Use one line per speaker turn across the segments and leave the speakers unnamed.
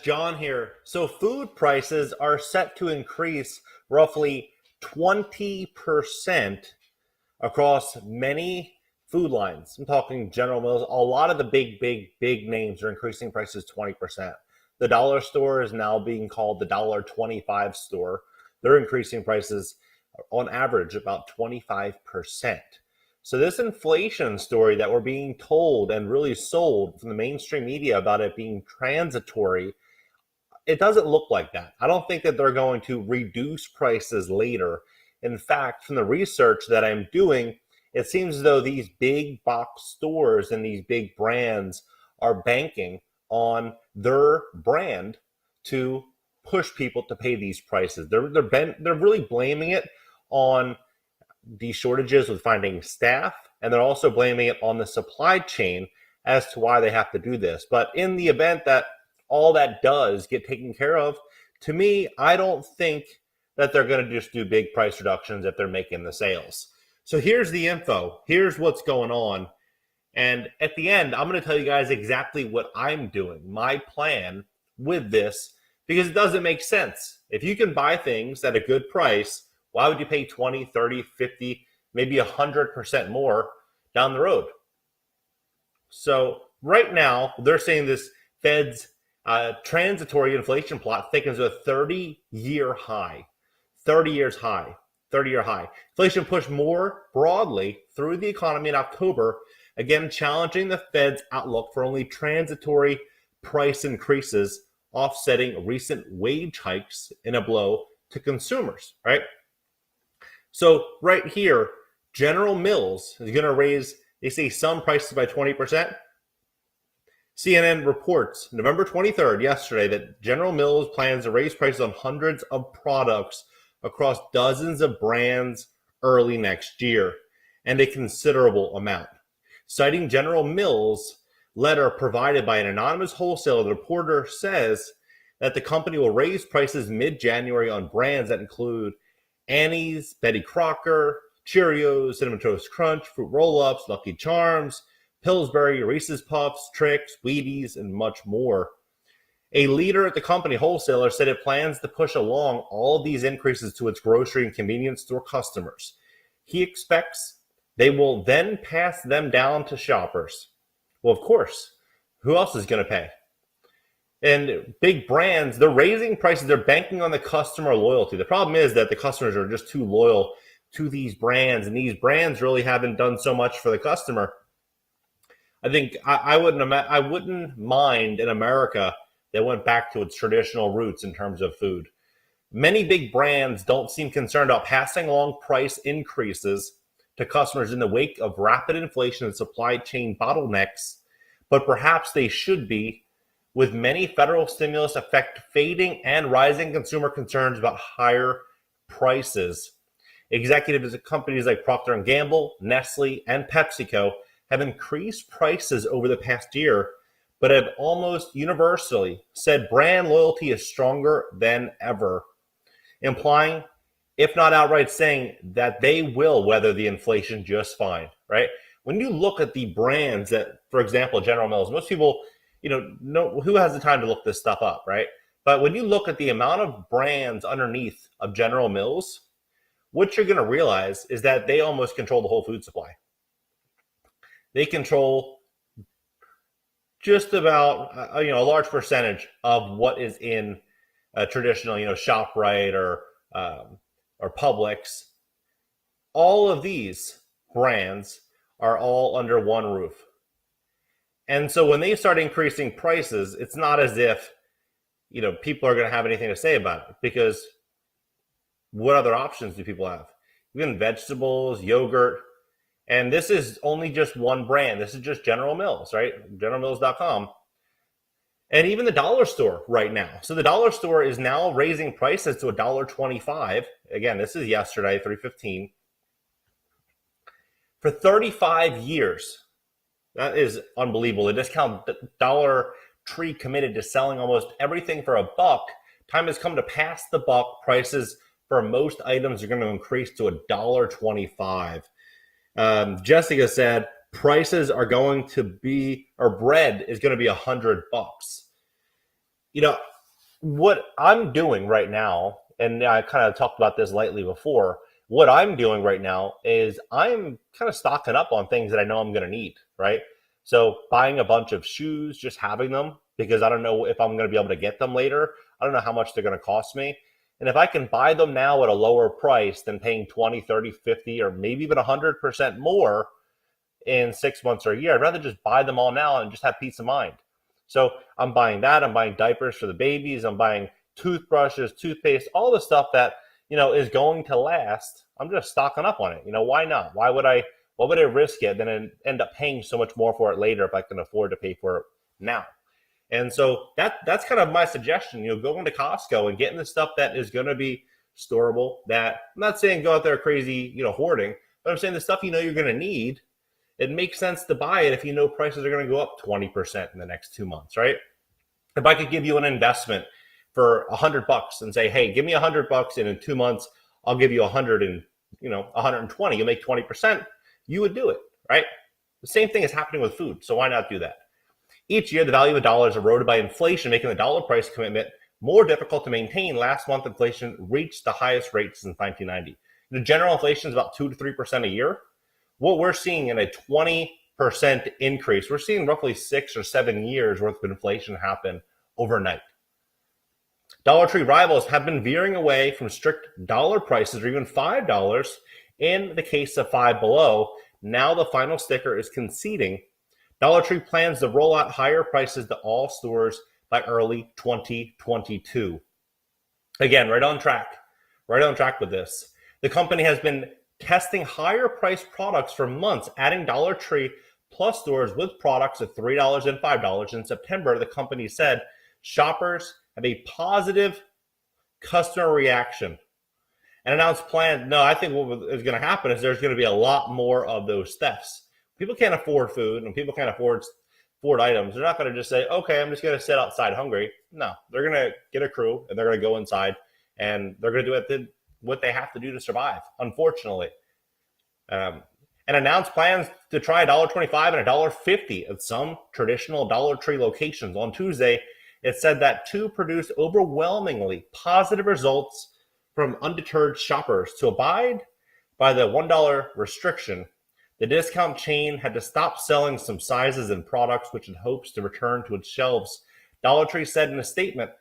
John here. So food prices are set to increase roughly 20% across many food lines. I'm talking General Mills. A lot of the big names are increasing prices 20%. The dollar store is now being called the $1.25 store. They're increasing prices on average about 25%. So this inflation story that we're being told and really sold from the mainstream media about it being transitory, it doesn't look like that. I don't think that they're going to reduce prices later. In fact, from the research that I'm doing, it seems as though these big box stores and these big brands are banking on their brand to push people to pay these prices. They're really blaming it on these shortages with finding staff, and they're also blaming it on the supply chain as to why they have to do this. But in the event that all that does get taken care of, to me, I don't think that they're going to just do big price reductions if they're making the sales. So here's the info. Here's what's going on. And at the end, I'm going to tell you guys exactly what I'm doing, my plan with this, because it doesn't make sense. If you can buy things at a good price, why would you pay 20, 30, 50, maybe 100% more down the road? So right now, they're saying this Fed's transitory inflation plot thickens to a 30-year high. 30-year high. Inflation pushed more broadly through the economy in October, again challenging the Fed's outlook for only transitory price increases, offsetting recent wage hikes in a blow to consumers, right? So right here, General Mills is going to raise, they say, some prices by 20%. CNN reports November 23rd, yesterday, that General Mills plans to raise prices on hundreds of products across dozens of brands early next year, and a considerable amount. Citing General Mills' letter provided by an anonymous wholesaler, the reporter says that the company will raise prices mid-January on brands that include Annie's, Betty Crocker, Cheerios, Cinnamon Toast Crunch, Fruit Roll-Ups, Lucky Charms, Pillsbury, Reese's Puffs, Trix, Wheaties, and much more. A leader at the company, wholesaler, said it plans to push along all of these increases to its grocery and convenience store customers. He expects they will then pass them down to shoppers. Well, of course, who else is going to pay? And big brands, they're raising prices. They're banking on the customer loyalty. The problem is that the customers are just too loyal to these brands, and these brands really haven't done so much for the customer. I think I wouldn't mind in America that went back to its traditional roots in terms of food. Many big brands don't seem concerned about passing along price increases to customers in the wake of rapid inflation and supply chain bottlenecks, but perhaps they should be, with many federal stimulus effect fading and rising consumer concerns about higher prices. Executives at companies like Procter & Gamble, Nestle, and PepsiCo have increased prices over the past year, but have almost universally said brand loyalty is stronger than ever, implying, if not outright saying, that they will weather the inflation just fine, right? When you look at the brands that, for example, General Mills, most people, know who has the time to look this stuff up, right? But when you look at the amount of brands underneath of General Mills, what you're going to realize is that they almost control the whole food supply. They control just about a large percentage of what is in a traditional ShopRite or Publix. All of these brands are all under one roof, and so when they start increasing prices, it's not as if people are going to have anything to say about it, because what other options do people have? Even vegetables, yogurt. And this is only just one brand. This is just General Mills, right? GeneralMills.com. And even the dollar store right now. So the dollar store is now raising prices to $1.25. Again, this is yesterday, 3/15. For 35 years. That is unbelievable. The discount Dollar Tree committed to selling almost everything for $1. Time has come to pass the buck. Prices for most items are going to increase to $1.25. Jessica said prices are going to be, or bread is going to be $100. What I'm doing right now, and I kind of talked about this lightly before, what I'm doing right now is I'm kind of stocking up on things that I know I'm going to need, right? So buying a bunch of shoes, just having them because I don't know if I'm going to be able to get them later. I don't know how much they're going to cost me. And if I can buy them now at a lower price than paying 20, 30, 50, or maybe even 100% more in 6 months or a year, I'd rather just buy them all now and just have peace of mind. So I'm buying that. I'm buying diapers for the babies. I'm buying toothbrushes, toothpaste, all the stuff that, is going to last. I'm just stocking up on it. Why not? Why would I risk it then end up paying so much more for it later if I can afford to pay for it now? And so that's kind of my suggestion, going to Costco and getting the stuff that is going to be storable. That I'm not saying go out there crazy, hoarding, but I'm saying the stuff you're going to need. It makes sense to buy it if you know prices are going to go up 20% in the next 2 months, right? If I could give you an investment for $100 and say, hey, give me $100 and in 2 months, I'll give you 100 and 120, you make 20%, you would do it, right? The same thing is happening with food. So why not do that? Each year, the value of the dollar is eroded by inflation, making the dollar price commitment more difficult to maintain. Last month, inflation reached the highest rate since 1990. The general inflation is about 2 to 3% a year. What we're seeing in a 20% increase, we're seeing roughly 6 or 7 years worth of inflation happen overnight. Dollar Tree rivals have been veering away from strict dollar prices or even $5 in the case of Five Below. Now the final sticker is conceding. Dollar Tree plans to roll out higher prices to all stores by early 2022. Again, right on track with this. The company has been testing higher priced products for months, adding Dollar Tree Plus stores with products at $3 and $5. In September, the company said shoppers have a positive customer reaction and announced plans. No, I think what is going to happen is there's going to be a lot more of those thefts. People can't afford food and people can't afford items. They're not going to just say, okay, I'm just going to sit outside hungry. No, they're going to get a crew and they're going to go inside and they're going to do what they have to do to survive, unfortunately. And announced plans to try $1.25 and $1.50 at some traditional Dollar Tree locations. On Tuesday, it said that two produced overwhelmingly positive results from undeterred shoppers. To abide by the $1 restriction, the discount chain had to stop selling some sizes and products which it hopes to return to its shelves. Dollar Tree said in a statement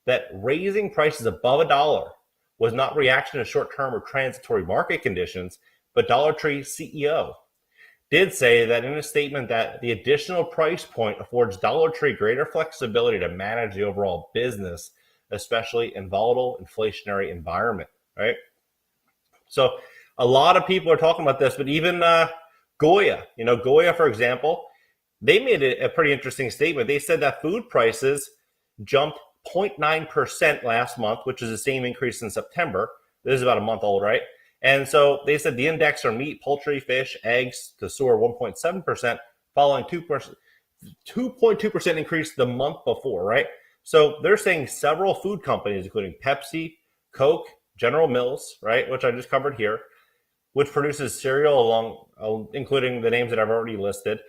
that raising prices above $1 was not reaction to short-term or transitory market conditions, but Dollar Tree CEO did say that in a statement that the additional price point affords Dollar Tree greater flexibility to manage the overall business, especially in volatile inflationary environment, right? So a lot of people are talking about this, but even Goya, Goya, for example, they made a pretty interesting statement. They said that food prices jumped 0.9% last month, which is the same increase in September. This is about a month old, right? And so they said the index for meat, poultry, fish, eggs to soar 1.7%, following 2.2% increase the month before, right? So they're saying several food companies, including Pepsi, Coke, General Mills, right, which I just covered here, which produces cereal including the names that I've already listed,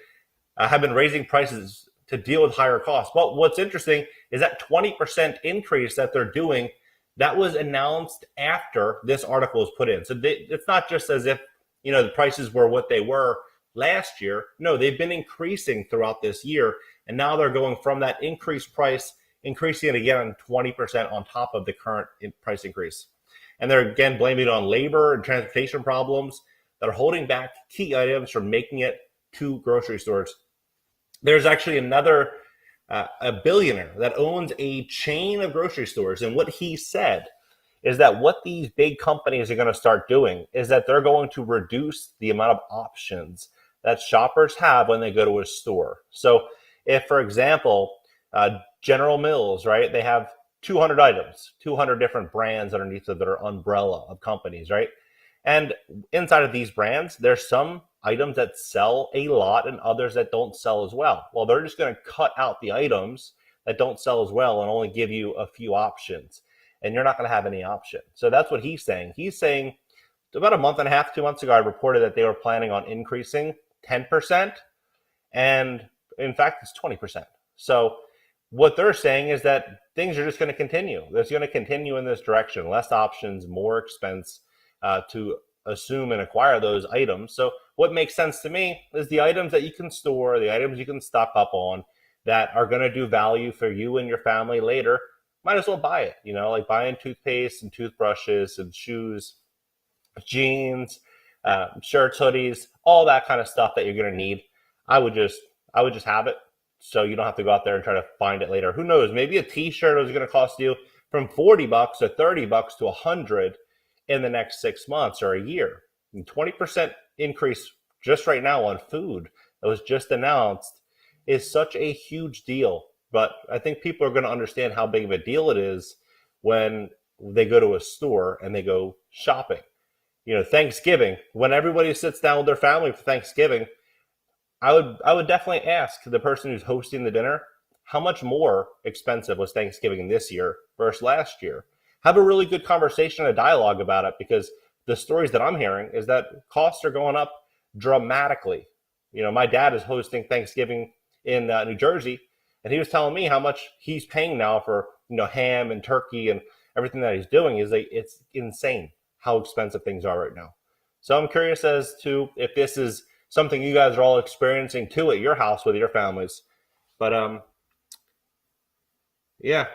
have been raising prices to deal with higher costs. But what's interesting is that 20% increase that they're doing, that was announced after this article was put in. So it's not just as if, the prices were what they were last year. No, they've been increasing throughout this year. And now they're going from that increased price, increasing it again 20% on top of the current price increase. And they're again blaming it on labor and transportation problems that are holding back key items from making it to grocery stores. There's actually another a billionaire that owns a chain of grocery stores. And what he said is that what these big companies are going to start doing is that they're going to reduce the amount of options that shoppers have when they go to a store. So if, for example, General Mills, right, they have 200 items, 200 different brands underneath of their umbrella of companies, right? And inside of these brands, there's some items that sell a lot and others that don't sell as well. Well, they're just going to cut out the items that don't sell as well and only give you a few options. And you're not going to have any option. So that's what he's saying. He's saying about a month and a half, 2 months ago, I reported that they were planning on increasing 10%. And in fact, it's 20%. So what they're saying is that things are just going to continue. It's going to continue in this direction. Less options, more expense to assume and acquire those items. So what makes sense to me is the items that you can store, the items you can stock up on that are going to do value for you and your family later. Might as well buy it, like buying toothpaste and toothbrushes and shoes, jeans, shirts, hoodies, all that kind of stuff that you're going to need. I would just have it, so you don't have to go out there and try to find it later. Who knows? Maybe a t-shirt is going to cost you from $40 to $30 to $100 in the next 6 months or a year. And 20% increase just right now on food that was just announced is such a huge deal. But I think people are going to understand how big of a deal it is when they go to a store and they go shopping. Thanksgiving, when everybody sits down with their family for Thanksgiving, I would definitely ask the person who's hosting the dinner, how much more expensive was Thanksgiving this year versus last year? Have a really good conversation and a dialogue about it, because the stories that I'm hearing is that costs are going up dramatically. My dad is hosting Thanksgiving in New Jersey, and he was telling me how much he's paying now for ham and turkey and everything that he's doing. Is like, it's insane how expensive things are right now. So I'm curious as to if this is something you guys are all experiencing too at your house with your families. But yeah,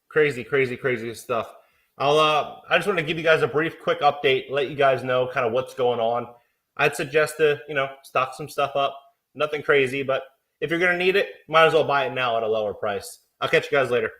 crazy stuff. I just want to give you guys a brief, quick update, let you guys know kind of what's going on. I'd suggest to stock some stuff up. Nothing crazy, but if you're going to need it, might as well buy it now at a lower price. I'll catch you guys later.